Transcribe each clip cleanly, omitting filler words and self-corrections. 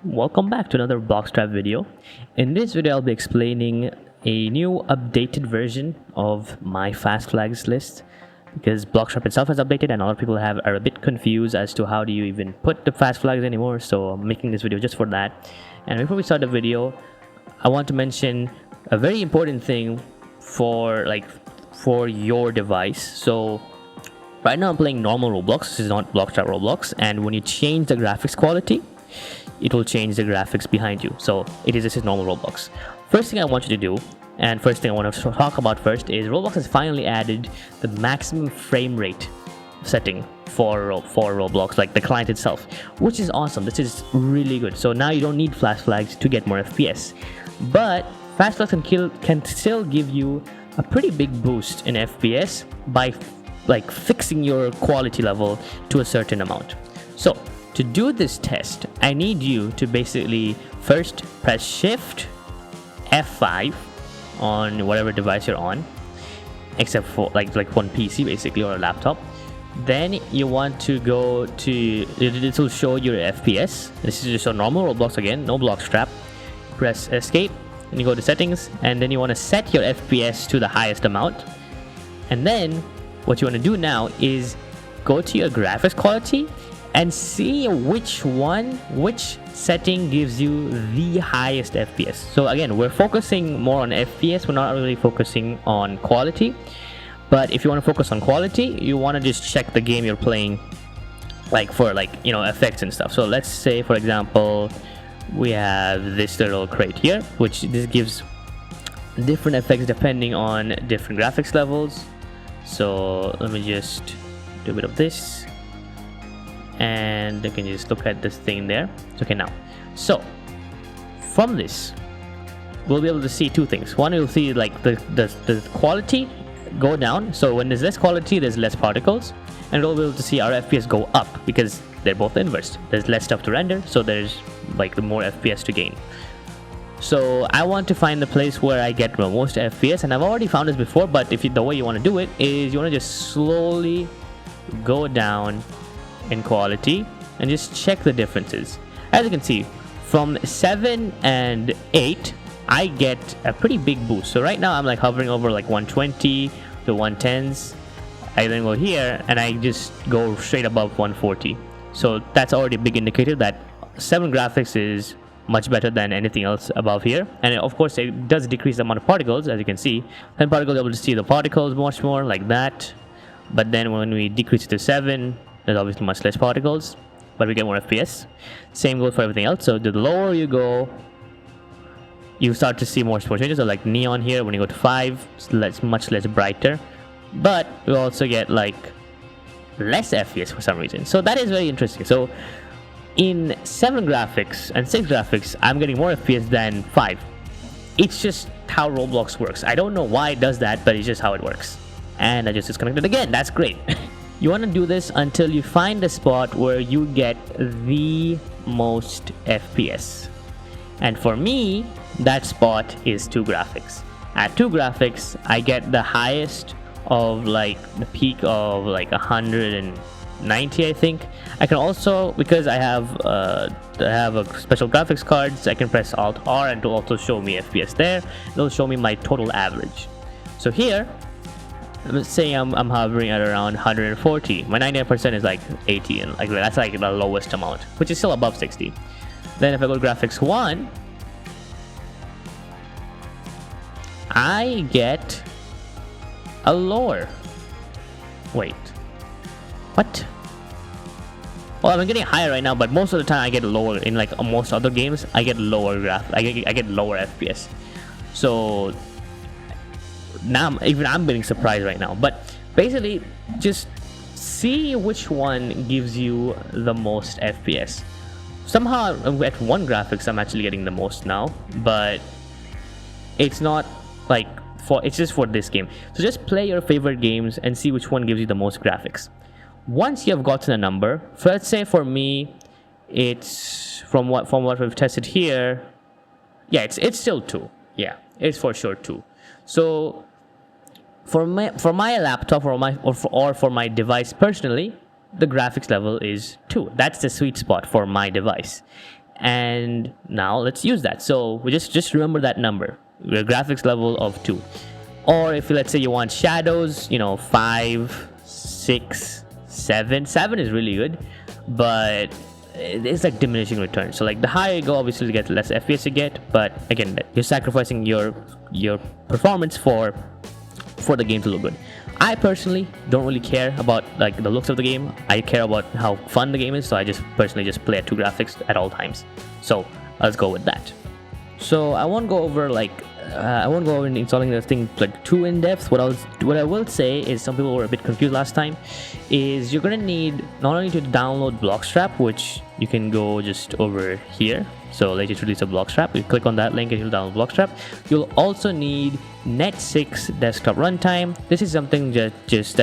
Welcome back to another Bloxstrap video. In this video, I'll be explaining a new updated version of my FastFlags list because Bloxstrap itself has updated and a lot of people are a bit confused as to how do you even put the FastFlags anymore. So I'm making this video just for that. And before we start the video, I want to mention a very important thing for your device. So right now I'm playing normal Roblox. This is not Bloxstrap Roblox, and when you change the graphics quality, it will change the graphics behind you. So this is normal Roblox. First thing I want you to do, and first thing I want to talk about first, is Roblox has finally added the maximum frame rate setting for Roblox, like the client itself, which is awesome. This is really good. So now you don't need FastFlags to get more FPS, but FastFlags can still give you a pretty big boost in FPS by fixing your quality level to a certain amount. So to do this test, I need you to basically first press Shift F5 on whatever device you're on, except for like one PC basically, or a laptop. Then you want to go to, this will show your FPS. This is just a normal Roblox again, no Bloxstrap. Press Escape, and you go to Settings, and then you want to set your FPS to the highest amount. And then what you want to do now is go to your graphics quality and see which setting gives you the highest FPS. So again, we're focusing more on FPS, we're not really focusing on quality. But if you want to focus on quality, you want to just check the game you're playing, for effects and stuff. So let's say, for example, we have this little crate here, which this gives different effects depending on different graphics levels. So let me just do a bit of this, and you can just look at this thing there. Okay, now, so from this, we'll be able to see two things. One, you'll see the quality go down. So when there's less quality, there's less particles, and we'll be able to see our FPS go up because they're both inverse. There's less stuff to render, so there's the more FPS to gain. So I want to find the place where I get the most FPS, and I've already found this before, but the way you want to do it is you want to just slowly go down in quality and just check the differences. As you can see, from 7 and 8, I get a pretty big boost. So right now I'm hovering over 120 to 110s. I then go here and I just go straight above 140. So that's already a big indicator that 7 graphics is much better than anything else above here. And of course it does decrease the amount of particles, as you can see. 10 particles, able to see the particles much more like that. But then when we decrease it to 7, there's obviously much less particles, but we get more FPS. Same goes for everything else. So the lower you go, you start to see more changes. So like neon here, when you go to 5, it's much less brighter, but you also get less FPS for some reason. So that is very interesting. So in 7 graphics and 6 graphics, I'm getting more FPS than 5. It's just how Roblox works. I don't know why it does that, but it's just how it works. And I just disconnected again. That's great. You want to do this until you find a spot where you get the most FPS. And for me, that spot is 2 graphics. At 2 graphics, I get the highest of the peak of 190, I think. I can also, because I have a special graphics cards, I can press Alt R and it'll also show me FPS there. It'll show me my total average. So here, let's say I'm hovering at around 140. My 99% is 80, and that's the lowest amount, which is still above 60. Then if I go to graphics 1, I get a lower. Wait, what? Well, I'm getting higher right now, but most of the time I get lower. In most other games, I get lower I get lower FPS. So now even I'm getting surprised right now. But basically, just see which one gives you the most FPS. Somehow at 1 graphics I'm actually getting the most now, but it's not it's just for this game. So just play your favorite games and see which one gives you the most graphics. Once you have gotten a number, let's say for me it's from what we've tested here, yeah, it's still 2. Yeah, it's for sure 2. So for my laptop or for my device personally, the graphics level is 2. That's the sweet spot for my device. And now let's use that. So we just remember that number, your graphics level of 2. Or if let's say you want shadows, 5, 6, 7. 7 is really good, but it's like diminishing returns. So like the higher you go, obviously you get less FPS you get, but again, you're sacrificing your performance for the game to look good. I personally don't really care about like the looks of the game. I care about how fun the game is, so I just personally just play at 2 graphics at all times. So let's go with that. So I won't go over installing this thing like too in depth. What I will say is, some people were a bit confused last time, is you're gonna need not only to download Bloxstrap, which you can go just over here. So let's introduce a Bloxstrap. You click on that link and you'll download Bloxstrap. You'll also need Net 6 desktop runtime. This is something that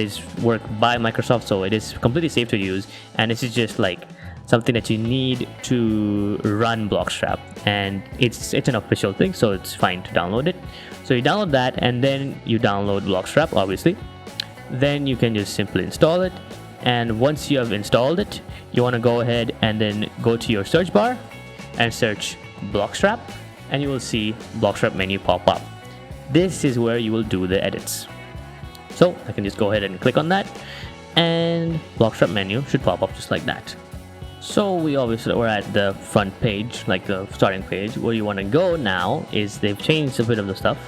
is worked by Microsoft, so it is completely safe to use, and this is just like something that you need to run Bloxstrap, and it's an official thing, so it's fine to download it. So you download that, and then you download Bloxstrap, obviously. Then you can just simply install it, and once you have installed it, you want to go ahead and then go to your search bar and search Bloxstrap, and you will see Bloxstrap menu pop up. This is where you will do the edits. So I can just go ahead and click on that, and Bloxstrap menu should pop up just like that. So we're at the front page, like the starting page. Where you want to go now is they've changed a bit of the stuff.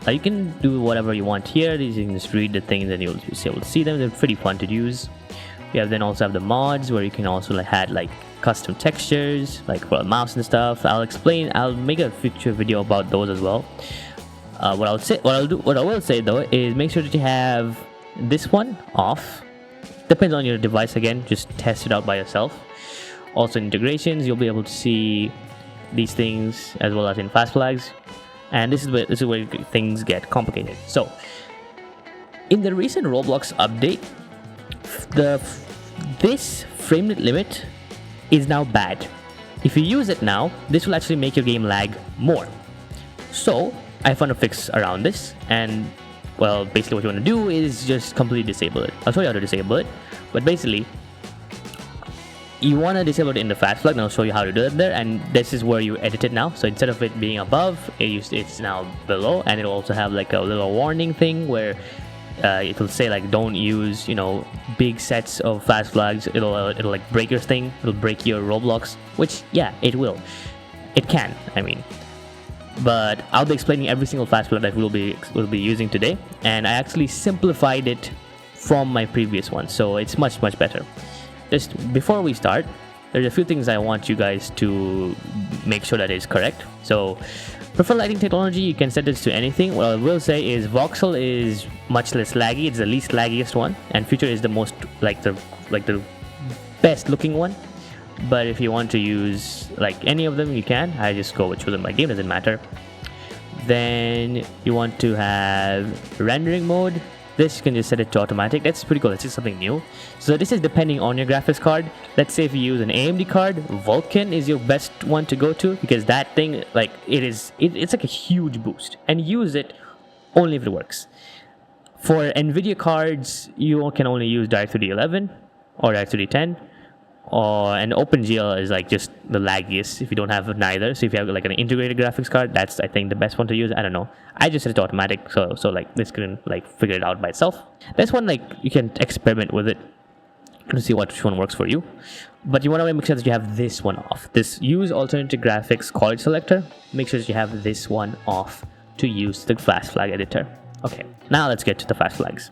You can do whatever you want here. You can just read the things and you'll be able to see them. They're pretty fun to use. We have then also have the mods, where you can also add like custom textures, like for a mouse and stuff. I'll make a future video about those as well. What I will say though is make sure that you have this one off. Depends on your device again. Just test it out by yourself. Also integrations, you'll be able to see these things as well as in FastFlags, and this is where things get complicated. So in the recent Roblox update, this frame rate limit is now bad. If you use it now, this will actually make your game lag more. So I found a fix around this, and well, basically what you want to do is just completely disable it. I'll show you how to disable it, but basically you want to disable it in the FastFlag, and I'll show you how to do it there. And this is where you edit it now. So instead of it being above, it's now below, and it'll also have like a little warning thing where it will say like don't use big sets of FastFlags. It'll like break your thing. It'll break your Roblox, which yeah, it will. It can, I mean. But I'll be explaining every single FastFlag that we'll be using today, and I actually simplified it from my previous one, so it's much better. Just before we start, there's a few things I want you guys to make sure that is correct. So preferred lighting technology, you can set this to anything. What I will say is voxel is much less laggy. It's the least laggiest one, and future is the most like the best looking one. But if you want to use like any of them, you can. I just go with chosen by game, doesn't matter. Then you want to have rendering mode. This you can just set it to automatic. That's pretty cool. That's just something new. So this is depending on your graphics card. Let's say if you use an AMD card, Vulkan is your best one to go to, because that thing, like it's like a huge boost, and use it only if it works. For NVIDIA cards, you can only use DirectX 11 or DirectX 10. And OpenGL is like just the laggiest if you don't have neither. So if you have like an integrated graphics card, that's I think the best one to use. I don't know. I just set it to automatic, so like this can like figure it out by itself. This one, like you can experiment with it to see which one works for you. But you want to make sure that you have this one off. This use alternative graphics quality selector. Make sure that you have this one off to use the FastFlag editor. Okay, now let's get to the FastFlags.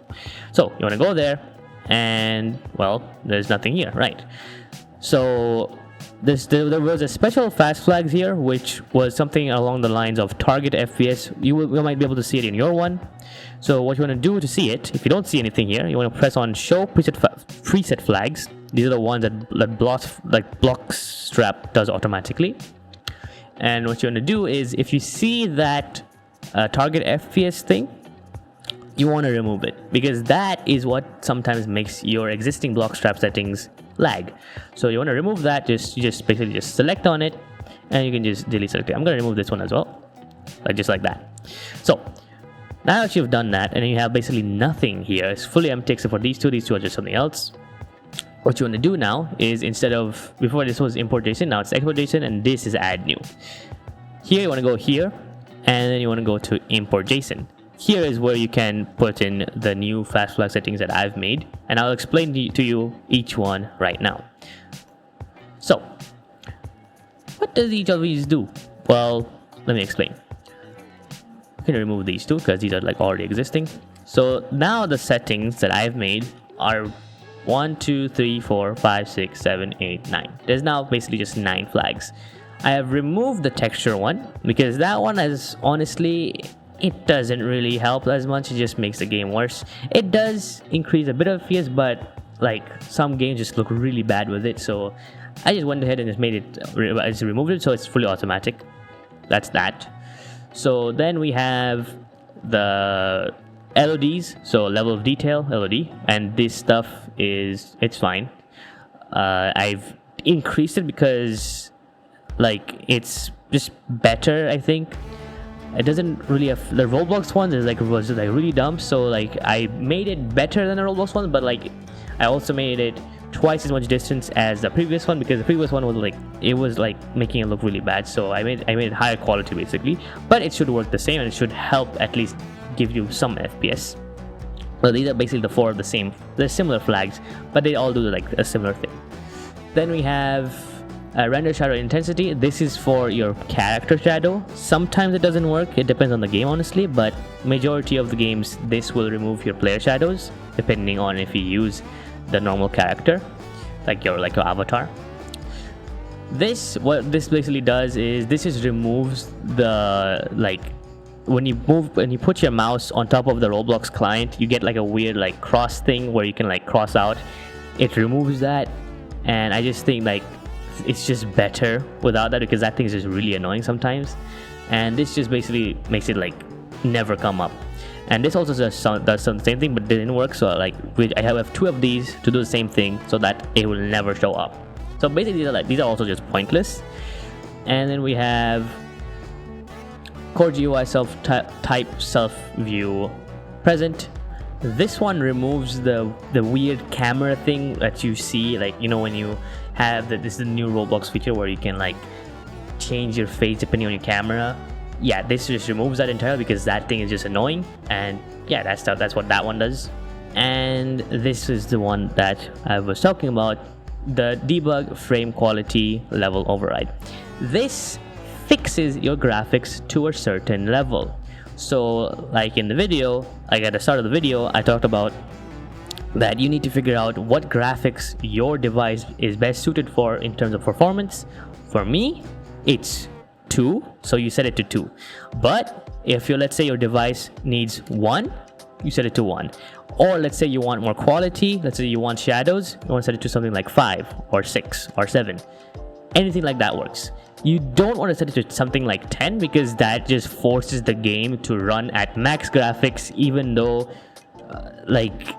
So you want to go there, and well, there's nothing here, right? So there was a special FastFlags here, which was something along the lines of target FPS. You might be able to see it in your one. So what you want to do to see it, if you don't see anything here, you want to press on Show Preset Flags. These are the ones that Bloxstrap does automatically. And what you want to do is, if you see that target FPS thing, you want to remove it, because that is what sometimes makes your existing Bloxstrap settings lag. So you want to remove that. You just basically just select on it, and you can just delete select it. I'm going to remove this one as well, just like that. So now that you've done that, and you have basically nothing here, it's fully empty except for these two. These two are just something else. what you want to do now is, instead of, before this was import JSON, now it's export JSON, and this is add new. Here you want to go here, and then you want to go to import JSON. Here is where you can put in the new FastFlag settings that I've made, and I'll explain to you each one right now. So, what does each of these do? Well, let me explain. You can remove these two because these are like already existing. So now the settings that I've made are 1, 2, 3, 4, 5, 6, 7, 8, 9. There's now basically just 9 flags. I have removed the texture one because that one is honestly, it doesn't really help as much. It just makes the game worse. It does increase a bit of FPS, but like some games just look really bad with it. So I just went ahead and just made it, I just removed it so it's fully automatic. That's that. So then we have the LODs, so level of detail LOD, and this stuff is, it's fine. I've increased it because like it's just better, I think. It doesn't really have, the Roblox one was like really dumb, so like I made it better than the Roblox one, but like I also made it twice as much distance as the previous one, because the previous one was like, it was like making it look really bad. So I made it higher quality basically, but it should work the same and it should help at least give you some FPS. So these are basically the 4 of they're similar flags, but they all do like a similar thing. Then we have render shadow intensity. This is for your character shadow. Sometimes it doesn't work, it depends on the game honestly, but majority of the games this will remove your player shadows depending on if you use the normal character, like your avatar. What this basically does is this just removes the, like, when you put your mouse on top of the Roblox client, you get like a weird like cross thing where you can like cross out. It removes that, and I just think like it's just better without that, because that thing is just really annoying sometimes, and this just basically makes it like never come up. And this also does the same thing, but didn't work. So like I have 2 of these to do the same thing so that it will never show up. So basically these are also just pointless. And then we have Core GUI type self view present. This one removes the weird camera thing that you see, like, you know, when you have this is the new Roblox feature where you can like change your face depending on your camera. Yeah, this just removes that entirely because that thing is just annoying. And yeah, that's what that one does. And this is the one that I was talking about, the debug frame quality level override. This fixes your graphics to a certain level. So like in the video, like at the start of the video, I talked about that you need to figure out what graphics your device is best suited for in terms of performance. For me, it's 2, so you set it to 2. But if let's say your device needs 1, you set it to 1. Or let's say you want more quality, let's say you want shadows, you want to set it to something like 5 or 6 or 7. Anything like that works. You don't want to set it to something like 10, because that just forces the game to run at max graphics, even though like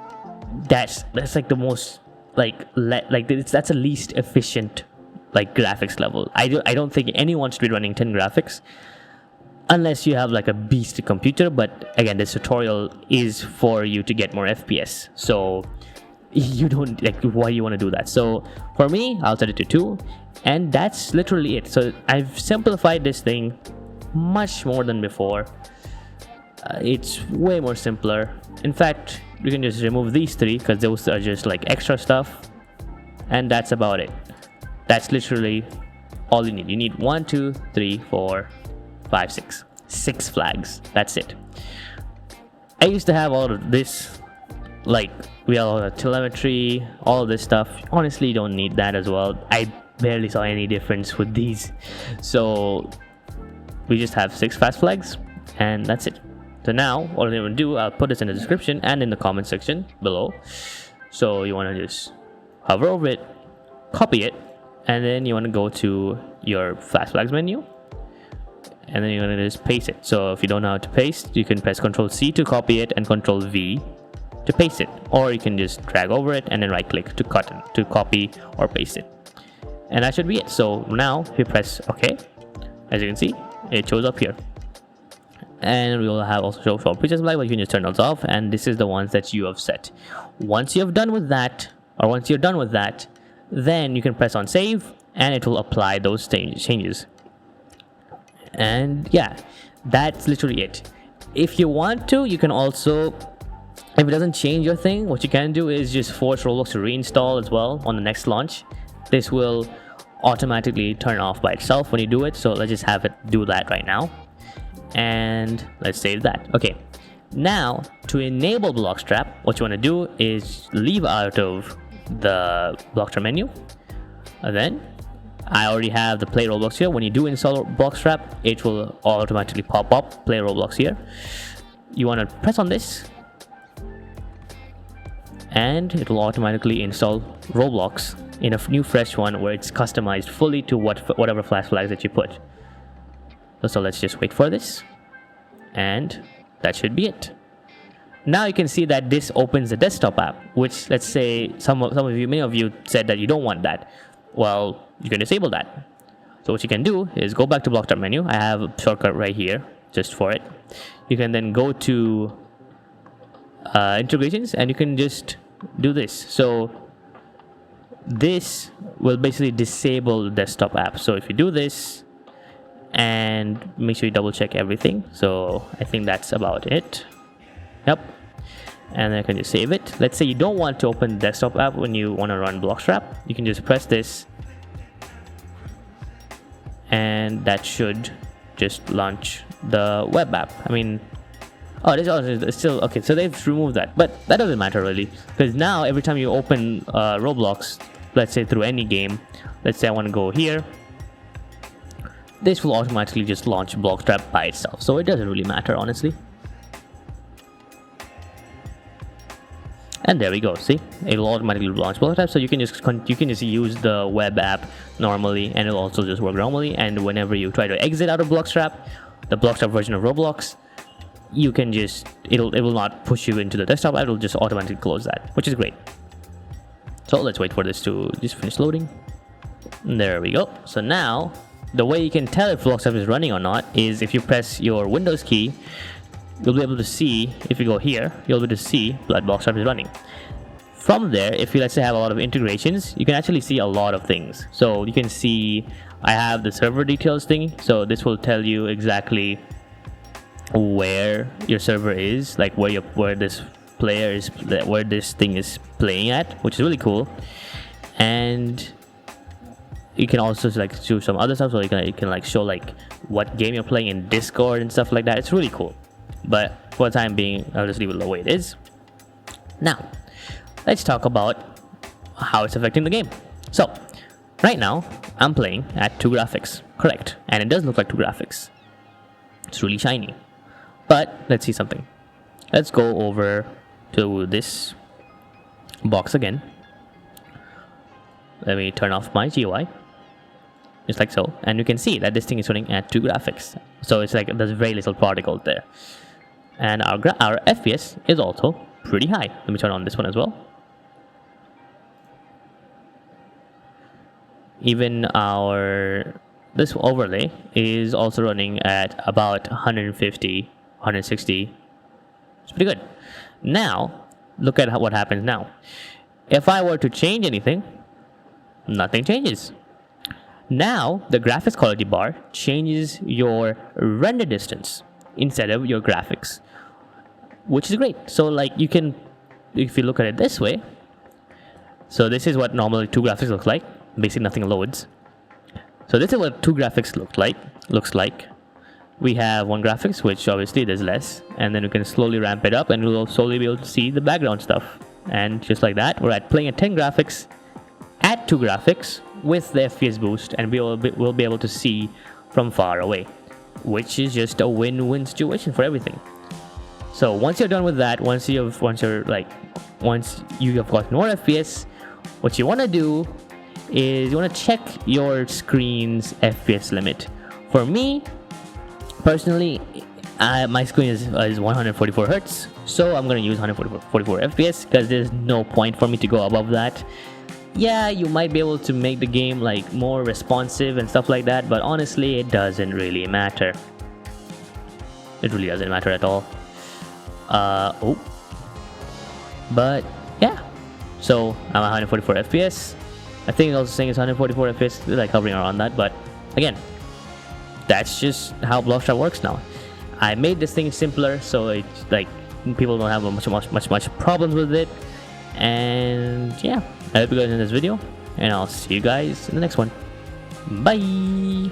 that's like the most that's the least efficient like graphics level. I don't think anyone should be running 10 graphics unless you have like a beast computer. But again, this tutorial is for you to get more FPS, so you don't like, why do you want to do that? So for me, I'll set it to 2, and that's literally it. So I've simplified this thing much more than before. It's way more simpler. In fact, you can just remove these 3 because those are just like extra stuff, and that's about it. That's literally all you need. You need 1, 2, 3, 4, 5, 6 flags. That's it. I used to have all of this, like we have all the telemetry, all of this stuff. Honestly, you don't need that as well. I barely saw any difference with these, so we just have 6 fast flags, and that's it. So now what I'm going to do, I'll put this in the description and in the comment section below. So you want to just hover over it, copy it, and then you want to go to your FastFlags menu, and then you're going to just paste it. So if you don't know how to paste, you can press Ctrl+C to copy it and Ctrl+V to paste it, or you can just drag over it and then right click to copy or paste it, and that should be it. So now if you press OK, as you can see, it shows up here. And we will have also show presets black, but you can just turn those off, and this is the ones that you have set. Once you have done with that, or once you're done with that, then you can press on save and it will apply those changes. And yeah, that's literally it. If you want to, you can also, if it doesn't change your thing, what you can do is just force Roblox to reinstall as well on the next launch. This will automatically turn off by itself when you do it. So let's just have it do that right now. And let's save that. Okay. Now, to enable Bloxstrap, what you want to do is leave out of the Bloxstrap menu. And then, I already have the Play Roblox here. When you do install Bloxstrap, it will automatically pop up Play Roblox here. You want to press on this, and it will automatically install Roblox in a new fresh one where it's customized fully to whatever FastFlags that you put. So let's just wait for this, and that should be it. Now you can see that this opens the desktop app, which, let's say many of you said that you don't want that. Well, you can disable that. So what you can do is go back to Bloxstrap menu. I have a shortcut right here just for it. You can then go to integrations, and you can just do this. So this will basically disable the desktop app. So if you do this, and make sure you double check everything. So I think that's about it. Yep. And then I can just save it. Let's say you don't want to open the desktop app when you want to run Bloxstrap. You can just press this, and that should just launch the web app. I mean, oh, this is still okay. So they've removed that, but that doesn't matter really, because now every time you open Roblox, let's say through any game, let's say I want to go here, this will automatically just launch Bloxstrap by itself. So it doesn't really matter, honestly. And there we go. See, it will automatically launch Bloxstrap. So you can just use the web app normally, and it'll also just work normally. And whenever you try to exit out of Bloxstrap, the Bloxstrap version of Roblox, you can just it will not push you into the desktop app. It'll just automatically close that, which is great. So let's wait for this to just finish loading. And there we go. So now the way you can tell if Bloxstrap is running or not is if you press your Windows key. You'll be able to see, if you go here, you'll be able to see that Bloxstrap is running. From there, if you, let's say, have a lot of integrations, you can actually see a lot of things. So you can see, I have the server details thing. So this will tell you exactly where your server is, like where this player is, where this thing is playing at, which is really cool. And you can also like do some other stuff. So you can like show like what game you're playing in Discord and stuff like that. It's really cool. But for the time being, I'll just leave it the way it is. Now, let's talk about how it's affecting the game. So, right now, I'm playing at 2 graphics, correct? And it does look like 2 graphics. It's really shiny. But, let's see something. Let's go over to this box again. Let me turn off my GUI. Just like so. And you can see that this thing is running at 2 graphics. So, it's like there's very little particles there. And our FPS is also pretty high. Let me turn on this one as well. Even this overlay is also running at about 150, 160. It's pretty good. Now, look at what happens now. If I were to change anything, nothing changes. Now, the graphics quality bar changes your render distance instead of your graphics, which is great. So like you can, if you look at it this way, so this is what normally 2 graphics look like. Basically nothing loads. So this is what 2 graphics looks like. We have 1 graphics, which obviously there's less, and then we can slowly ramp it up, and we'll slowly be able to see the background stuff. And just like that, we're playing at 10 graphics at 2 graphics with the FPS boost, and we'll be able to see from far away, which is just a win-win situation for everything. So once you're done with that, once you have got more FPS, what you want to do is you want to check your screen's FPS limit. For me, personally, my screen is 144 Hz, so I'm going to use 144 FPS because there's no point for me to go above that. Yeah, you might be able to make the game like more responsive and stuff like that, but honestly, it doesn't really matter. It really doesn't matter at all. But yeah, So I'm at 144 FPS. I think it's also saying it's 144 FPS, like hovering around that. But again, that's just how Bloxstrap works now. I made this thing simpler so it's like people don't have much problems with it. And yeah, I hope you guys enjoyed this video, and I'll see you guys in the next one. Bye.